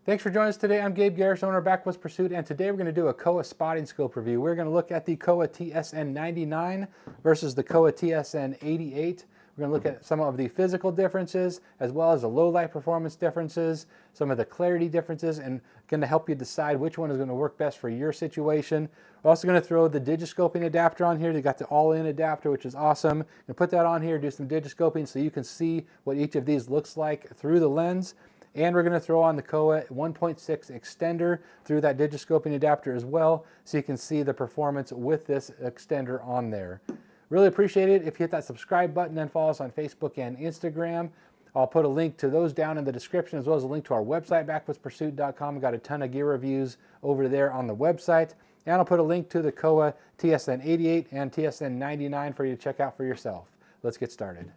Thanks for joining us today. I'm Gabe Garris, owner of Backwoods Pursuit, and today we're going to do a Kowa Spotting Scope review. We're going to look at the Kowa TSN 99 versus the Kowa TSN 88. We're going to look at some of the physical differences as well as the low light performance differences, some of the clarity differences, and going to help you decide which one is going to work best for your situation. We're also going to throw the Digiscoping adapter on here. They got the all-in adapter, which is awesome. And put that on here, do some Digiscoping so you can see what each of these looks like through the lens. And we're going to throw on the Kowa 1.6 extender through that Digiscoping adapter as well, so you can see the performance with this extender on there. Really appreciate it if you hit that subscribe button and follow us on Facebook and Instagram. I'll put a link to those down in the description, as well as a link to our website, backwoodspursuit.com. We've got a ton of gear reviews over there on the website. And I'll put a link to the Kowa TSN 88 and TSN 99 for you to check out for yourself. Let's get started.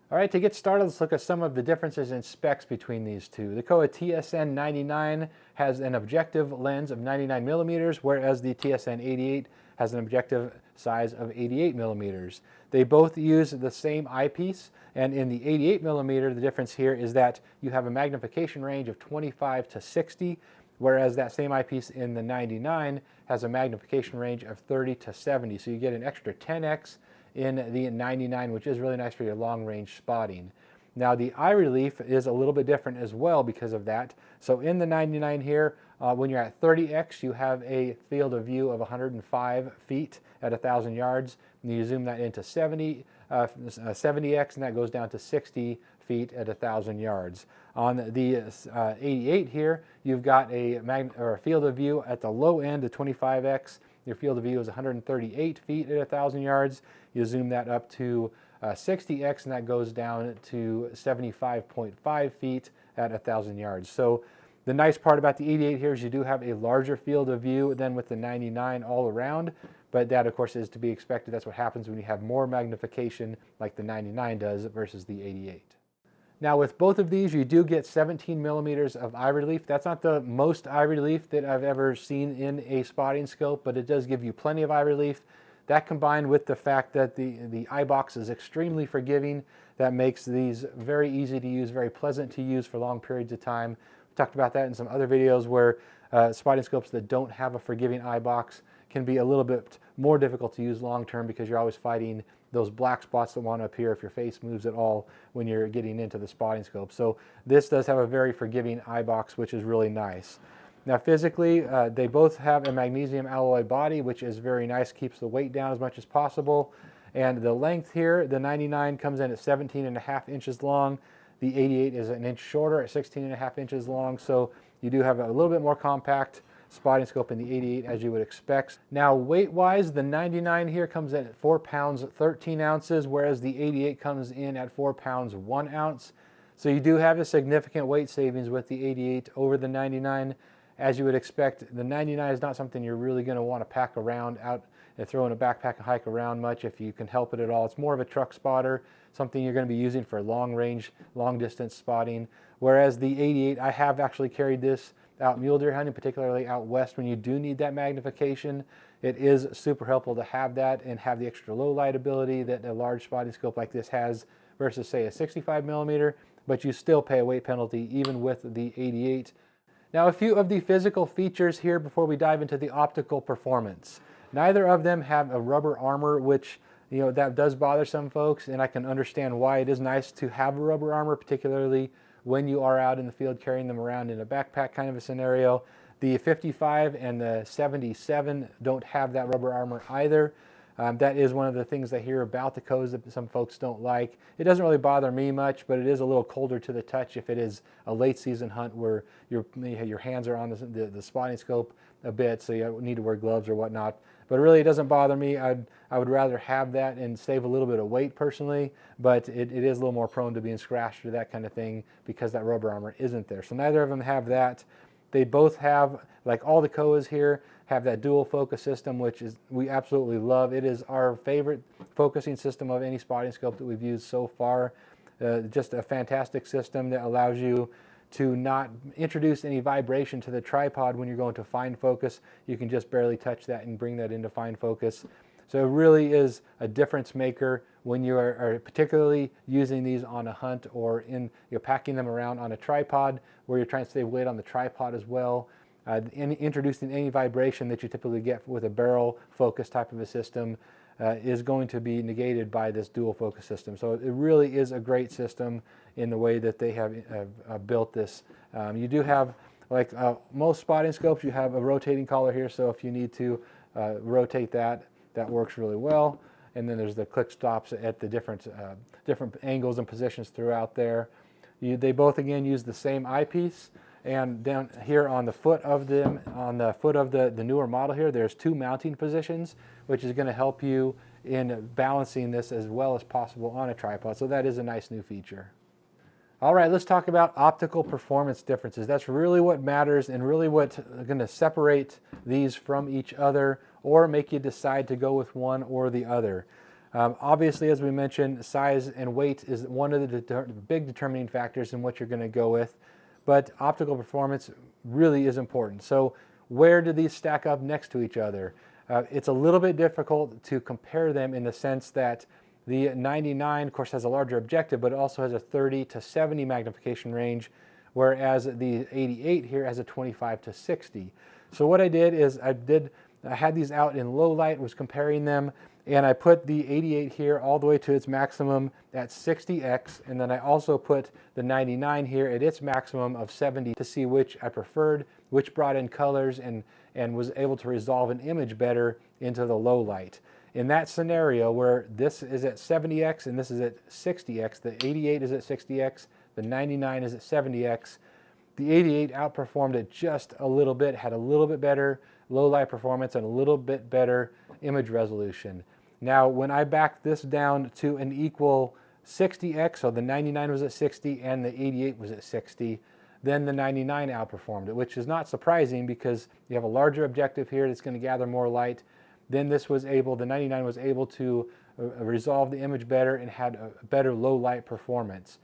All right, to get started, let's look at some of the differences in specs between these two. The Kowa TSN 99 has an objective lens of 99 millimeters, whereas the TSN 88 has an objective size of 88 millimeters. They both use the same eyepiece, and in the 88 millimeter, the difference here is that you have a magnification range of 25 to 60, whereas that same eyepiece in the 99 has a magnification range of 30 to 70. So you get an extra 10x in the 99, which is really nice for your long-range spotting. Now the eye relief is a little bit different as well because of that. So in the 99 here, when you're at 30x, you have a field of view of 105 feet at 1,000 yards. And you zoom that into 70x, and that goes down to 60 feet at 1,000 yards. On the 88 here, you've got a field of view at the low end of 25x. Your field of view is 138 feet at 1,000 yards. You zoom that up to 60x, and that goes down to 75.5 feet at 1,000 yards. So the nice part about the 88 here is you do have a larger field of view than with the 99 all around, but that of course is to be expected. That's what happens when you have more magnification like the 99 does versus the 88. Now with both of these, you do get 17 millimeters of eye relief. That's not the most eye relief that I've ever seen in a spotting scope, but it does give you plenty of eye relief. That combined with the fact that the eye box is extremely forgiving, that makes these very easy to use, very pleasant to use for long periods of time. We talked about that in some other videos where spotting scopes that don't have a forgiving eye box can be a little bit more difficult to use long term because you're always fighting those black spots that want to appear if your face moves at all when you're getting into the spotting scope. So this does have a very forgiving eye box, which is really nice. Now physically, they both have a magnesium alloy body, which is very nice, keeps the weight down as much as possible. And the length here, the 99 comes in at 17.5 inches long. The 88 is an inch shorter at 16.5 inches long. So you do have a little bit more compact spotting scope in the 88 as you would expect. Now weight-wise, the 99 here comes in at 4 pounds 13 ounces, whereas the 88 comes in at 4 pounds 1 ounce. So you do have a significant weight savings with the 88 over the 99. As you would expect, the 99 is not something you're really going to want to pack around out and throw in a backpack and hike around much if you can help it at all. It's more of a truck spotter, something you're going to be using for long range, long distance spotting. Whereas the 88, I have actually carried this out mule deer hunting, particularly out west when you do need that magnification. It is super helpful to have that and have the extra low light ability that a large spotting scope like this has versus say a 65 millimeter, but you still pay a weight penalty even with the 88. Now a few of the physical features here before we dive into the optical performance. Neither of them have a rubber armor, which that does bother some folks, and I can understand why. It is nice to have a rubber armor, particularly when you are out in the field carrying them around in a backpack kind of a scenario. The 55 and the 77 don't have that rubber armor either. That is one of the things I hear about the Kowas that some folks don't like. It doesn't really bother me much, but it is a little colder to the touch if it is a late season hunt where your hands are on the spotting scope a bit, so you need to wear gloves or whatnot. But really, it doesn't bother me. I would rather have that and save a little bit of weight personally, but it is a little more prone to being scratched or that kind of thing because that rubber armor isn't there. So neither of them have that. They both have, like all the Kowas here, have that dual focus system, which we absolutely love. It is our favorite focusing system of any spotting scope that we've used so far. just a fantastic system that allows you to not introduce any vibration to the tripod when you're going to fine focus. You can just barely touch that and bring that into fine focus. So it really is a difference maker when you are particularly using these on a hunt, or you're packing them around on a tripod where you're trying to save weight on the tripod as well. Introducing any vibration that you typically get with a barrel focus type of a system is going to be negated by this dual focus system. So it really is a great system in the way that they have built this. You do have, like most spotting scopes, you have a rotating collar here, so if you need to rotate that works really well. And then there's the click stops at the different angles and positions throughout there. They both again use the same eyepiece. And down here on the foot of them, on the foot of the newer model here, there's 2 mounting positions, which is going to help you in balancing this as well as possible on a tripod. So that is a nice new feature. All right, let's talk about optical performance differences. That's really what matters and really what's going to separate these from each other or make you decide to go with one or the other. Obviously, as we mentioned, size and weight is one of the big determining factors in what you're going to go with. But optical performance really is important. So where do these stack up next to each other? It's a little bit difficult to compare them in the sense that the 99, of course, has a larger objective, but it also has a 30 to 70 magnification range, whereas the 88 here has a 25 to 60. So what I did is I had these out in low light, was comparing them, and I put the 88 here all the way to its maximum at 60x, and then I also put the 99 here at its maximum of 70 to see which I preferred, which brought in colors and was able to resolve an image better into the low light. In that scenario where this is at 70x and this is at 60x, the 88 is at 60x, the 99 is at 70x, the 88 outperformed it just a little bit, had a little bit better low light performance and a little bit better image resolution. Now, when I backed this down to an equal 60x, so the 99 was at 60 and the 88 was at 60, then the 99 outperformed it, which is not surprising because you have a larger objective here that's going to gather more light. Then the 99 was able to resolve the image better and had a better low light performance.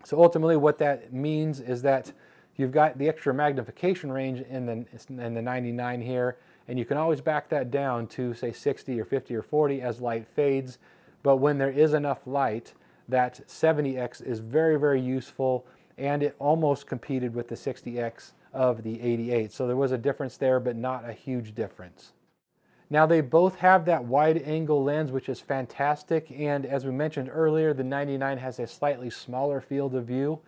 So ultimately what that means is that you've got the extra magnification range in the 99 here, and you can always back that down to say 60 or 50 or 40 as light fades. But when there is enough light, that 70x is very, very useful, and it almost competed with the 60x of the 88. So there was a difference there, but not a huge difference. Now they both have that wide angle lens, which is fantastic, and as we mentioned earlier, the 99 has a slightly smaller field of view.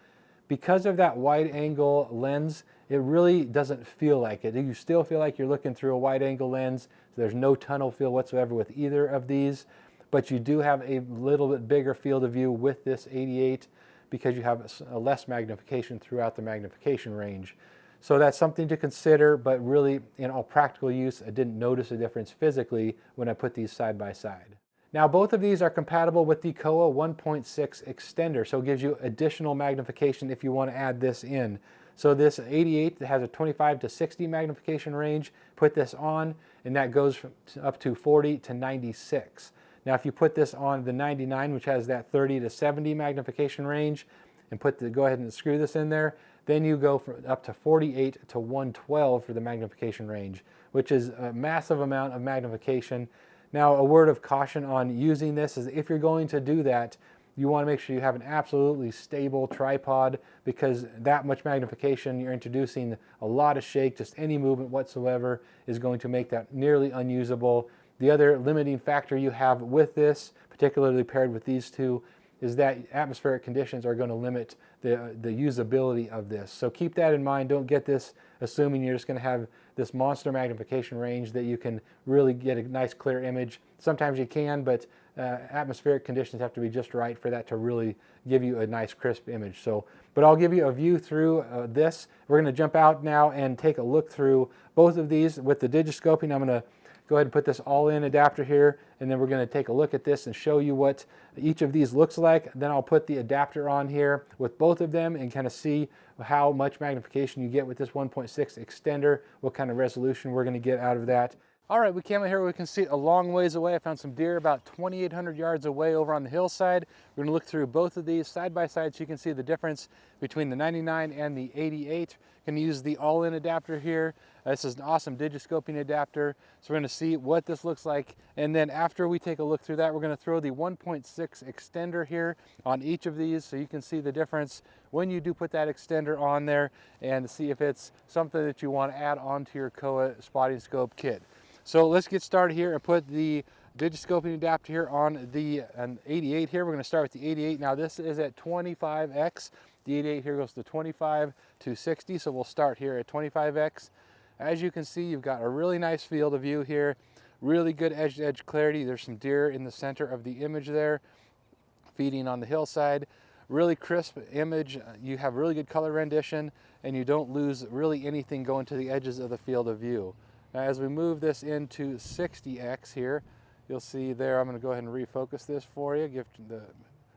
Because of that wide angle lens, it really doesn't feel like it. You still feel like you're looking through a wide angle lens. There's no tunnel feel whatsoever with either of these, but you do have a little bit bigger field of view with this 88 because you have a less magnification throughout the magnification range. So that's something to consider, but really in all practical use, I didn't notice a difference physically when I put these side by side. Now both of these are compatible with the Kowa 1.6 extender, so it gives you additional magnification if you want to add this in. So this 88 that has a 25 to 60 magnification range, put this on and that goes up to 40 to 96. Now if you put this on the 99, which has that 30 to 70 magnification range, and go ahead and screw this in there, then you go up to 48 to 112 for the magnification range, which is a massive amount of magnification. Now, a word of caution on using this is if you're going to do that, you want to make sure you have an absolutely stable tripod, because that much magnification, you're introducing a lot of shake, just any movement whatsoever is going to make that nearly unusable. The other limiting factor you have with this, particularly paired with these two, is that atmospheric conditions are going to limit the usability of this. So keep that in mind. Don't get this assuming you're just going to have this monster magnification range that you can really get a nice clear image. Sometimes you can, but atmospheric conditions have to be just right for that to really give you a nice crisp image. But I'll give you a view through this. We're going to jump out now and take a look through both of these with the Digiscoping. I'm going to go ahead and put this all-in adapter here, and then we're going to take a look at this and show you what each of these looks like. Then I'll put the adapter on here with both of them and kind of see how much magnification you get with this 1.6 extender, what kind of resolution we're going to get out of that. All right, we came out here, we can see a long ways away. I found some deer about 2,800 yards away over on the hillside. We're gonna look through both of these side by side so you can see the difference between the 99 and the 88. Gonna use the all-in adapter here. This is an awesome Digiscoping adapter. So we're gonna see what this looks like. And then after we take a look through that, we're gonna throw the 1.6 extender here on each of these so you can see the difference when you do put that extender on there and see if it's something that you wanna add onto your Kowa Spotting Scope kit. So let's get started here and put the Digiscoping adapter here on the 88 here. We're going to start with the 88. Now this is at 25x. The 88 here goes to 25 to 60. So we'll start here at 25x. As you can see, you've got a really nice field of view here. Really good edge-to-edge clarity. There's some deer in the center of the image there, feeding on the hillside. Really crisp image. You have really good color rendition, and you don't lose really anything going to the edges of the field of view. Now, as we move this into 60x here, you'll see there, I'm going to go ahead and refocus this for you,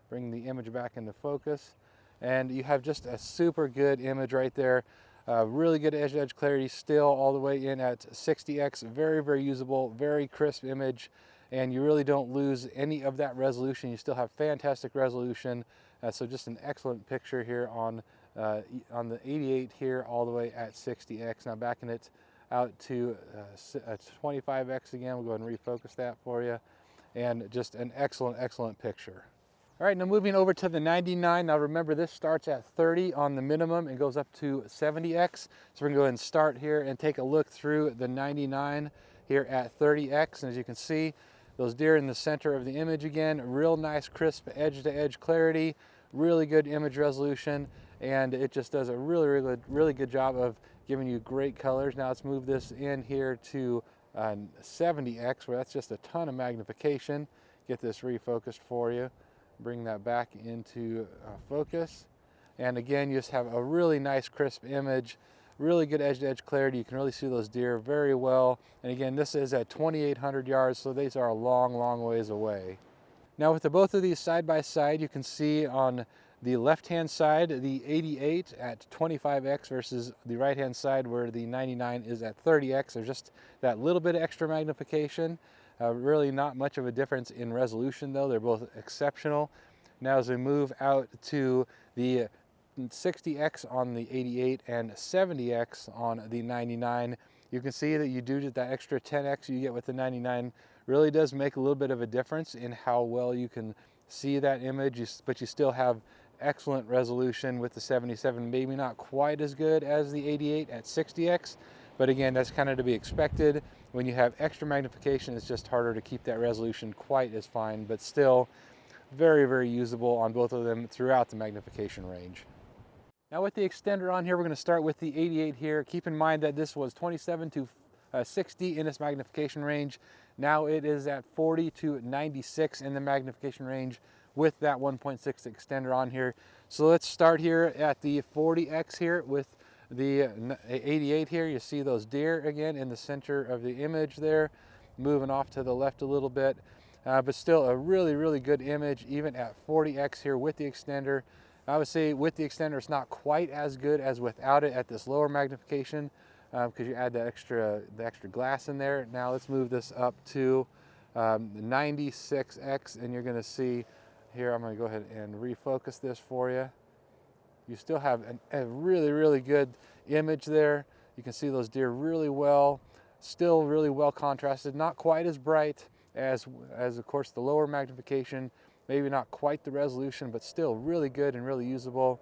bring the image back into focus. And you have just a super good image right there. Really good edge-to-edge clarity still all the way in at 60x. Very, very usable, very crisp image. And you really don't lose any of that resolution. You still have fantastic resolution. So just an excellent picture here on the 88 here all the way at 60x. Now backing it out to 25x again. We'll go ahead and refocus that for you. And just an excellent, excellent picture. All right, now moving over to the 99. Now remember, this starts at 30 on the minimum and goes up to 70x. So we're gonna go ahead and start here and take a look through the 99 here at 30x. And as you can see, those deer in the center of the image again, real nice crisp edge-to-edge clarity, really good image resolution, and it just does a really good job of giving you great colors. Now let's move this in here to 70x, where that's just a ton of magnification. Get this refocused for you. Bring that back into focus. And again, you just have a really nice crisp image, really good edge-to-edge clarity. You can really see those deer very well. And again, this is at 2,800 yards, so these are a long, long ways away. Now with both of these side by side, you can see on the left-hand side, the 88 at 25x versus the right-hand side where the 99 is at 30x. There's just that little bit of extra magnification. Really not much of a difference in resolution though. They're both exceptional. Now as we move out to the 60x on the 88 and 70x on the 99, you can see that you do get that extra 10x you get with the 99. Really does make a little bit of a difference in how well you can see that image, but you still have excellent resolution with the 77. Maybe not quite as good as the 88 at 60x, but again, that's kind of to be expected. When you have extra magnification, it's just harder to keep that resolution quite as fine, but still very, very usable on both of them throughout the magnification range. Now with the extender on here, we're going to start with the 88 here. Keep in mind that this was 27 to 60 in its magnification range. Now it is at 40 to 96 in the magnification range with that 1.6 extender on here. So let's start here at the 40x here with the 88 here. You see those deer again in the center of the image there, moving off to the left a little bit, but still a really, really good image even at 40x here with the extender. I would say with the extender, it's not quite as good as without it at this lower magnification because you add the extra glass in there. Now let's move this up to 96x, and you're going to see here, I'm going to go ahead and refocus this for you. You still have a really, really good image there. You can see those deer really well, still really well contrasted, not quite as bright as of course the lower magnification, maybe not quite the resolution, but still really good and really usable.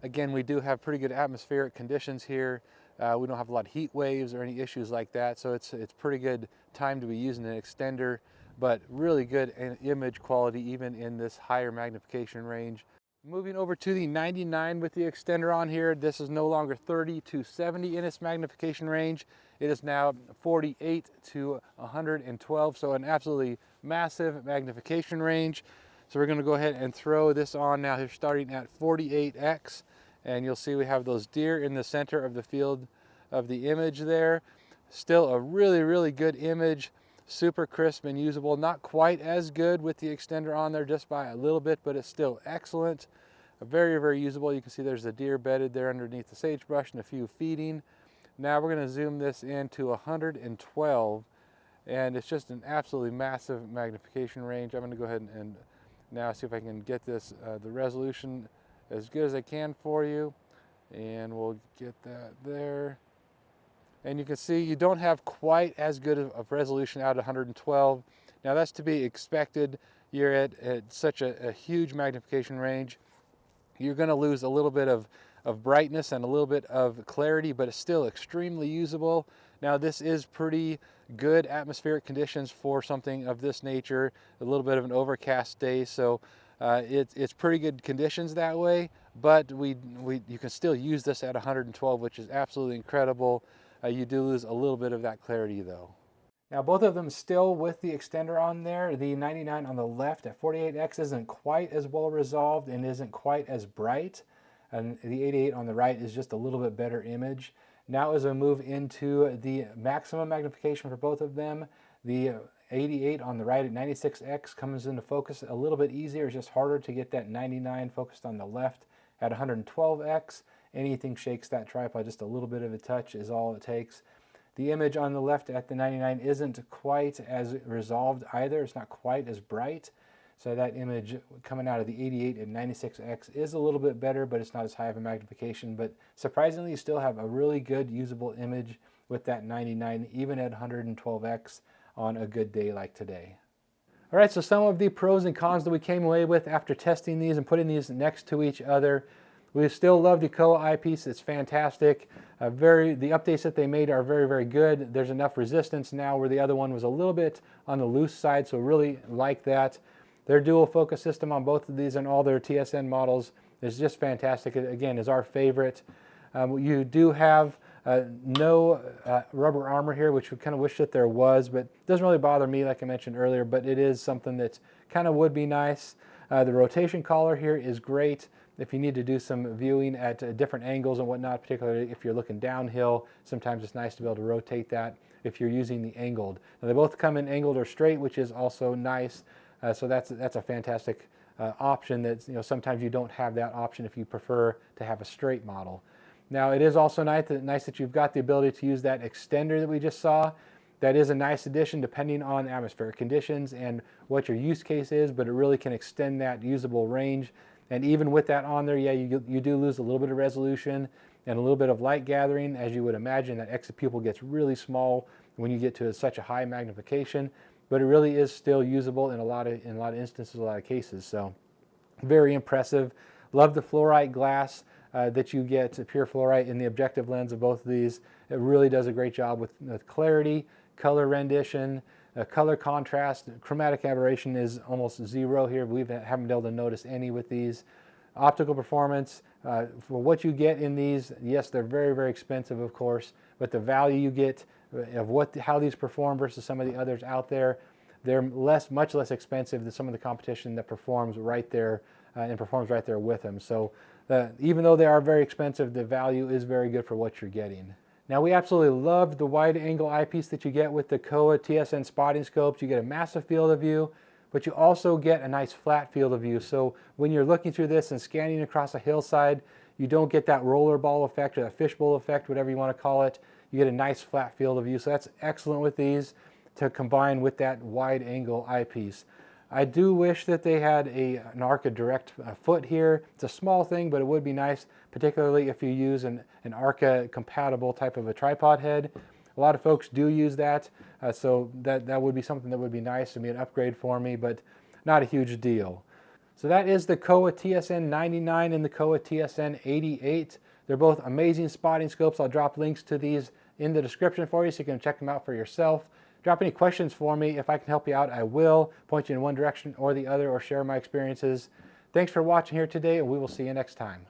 Again, we do have pretty good atmospheric conditions here. We don't have a lot of heat waves or any issues like that, so it's pretty good time to be using an extender, but really good image quality even in this higher magnification range. Moving over to the 99 with the extender on here, this is no longer 30 to 70 in its magnification range. It is now 48 to 112, so an absolutely massive magnification range. So we're going to go ahead and throw this on now here starting at 48x, and you'll see we have those deer in the center of the field of the image there. Still a really, really good image, super crisp and usable. Not quite as good with the extender on there, just by a little bit, but it's still excellent. Very, very usable. You can see there's a deer bedded there underneath the sagebrush and a few feeding. Now we're going to zoom this into 112 and it's just an absolutely massive magnification range. I'm going to go ahead and now see if I can get this the resolution as good as I can for you, and we'll get that there. And you can see you don't have quite as good of resolution out at 112. Now that's to be expected. You're at such a huge magnification range. You're going to lose a little bit of brightness and a little bit of clarity, but it's still extremely usable. Now this is pretty good atmospheric conditions for something of this nature, a little bit of an overcast day, so it's pretty good conditions that way, but you can still use this at 112, which is absolutely incredible. You do lose a little bit of that clarity though. Now both of them still with the extender on there. The 99 on the left at 48x isn't quite as well resolved and isn't quite as bright. And the 88 on the right is just a little bit better image. Now as we move into the maximum magnification for both of them, the 88 on the right at 96x comes into focus a little bit easier. It's just harder to get that 99 focused on the left at 112x. Anything shakes that tripod just a little bit of a touch is all it takes. The image on the left at the 99 isn't quite as resolved either. It's not quite as bright. So that image coming out of the 88 and 96x is a little bit better, but it's not as high of a magnification. But surprisingly, you still have a really good usable image with that 99, even at 112x on a good day like today. All right, so some of the pros and cons that we came away with after testing these and putting these next to each other. We still love the Kowa eyepiece. It's fantastic. The updates that they made are very, very good. There's enough resistance now where the other one was a little bit on the loose side, so really like that. Their dual focus system on both of these and all their TSN models is just fantastic. It, again, is our favorite. You do have no rubber armor here, which we kind of wish that there was, but it doesn't really bother me like I mentioned earlier, but it is something that kind of would be nice. The rotation collar here is great if you need to do some viewing at different angles and whatnot, particularly if you're looking downhill. Sometimes it's nice to be able to rotate that if you're using the angled. Now, they both come in angled or straight, which is also nice. So that's a fantastic option. That sometimes you don't have that option if you prefer to have a straight model. Now it is also nice that you've got the ability to use that extender that we just saw. That is a nice addition depending on atmospheric conditions and what your use case is, but it really can extend that usable range. And even with that on there, yeah, you do lose a little bit of resolution and a little bit of light gathering. As you would imagine, that exit pupil gets really small when you get to such a high magnification, but it really is still usable in a lot of instances, a lot of cases. So very impressive. Love the fluorite glass that you get, pure fluorite in the objective lens of both of these. It really does a great job with clarity, color rendition, color contrast. Chromatic aberration is almost zero here. We haven't been able to notice any with these. Optical performance, for what you get in these, yes, they're very, very expensive, of course, but the value you get of how these perform versus some of the others out there, they're much less expensive than some of the competition that performs right there and performs right there with them. So even though they are very expensive, the value is very good for what you're getting. Now, we absolutely love the wide angle eyepiece that you get with the Kowa TSN spotting scopes. You get a massive field of view, but you also get a nice flat field of view. So when you're looking through this and scanning across a hillside, you don't get that rollerball effect or that fishbowl effect, whatever you want to call it. You get a nice flat field of view. So that's excellent with these to combine with that wide angle eyepiece. I do wish that they had an Arca direct foot here. It's a small thing, but it would be nice, particularly if you use an Arca compatible type of a tripod head. A lot of folks do use that, so that would be something that would be nice to be an upgrade for me, but not a huge deal. So that is the Kowa TSN 99 and the Kowa TSN 88. They're both amazing spotting scopes. I'll drop links to these in the description for you so you can check them out for yourself. Drop any questions for me. If I can help you out, I will point you in one direction or the other or share my experiences. Thanks for watching here today, and we will see you next time.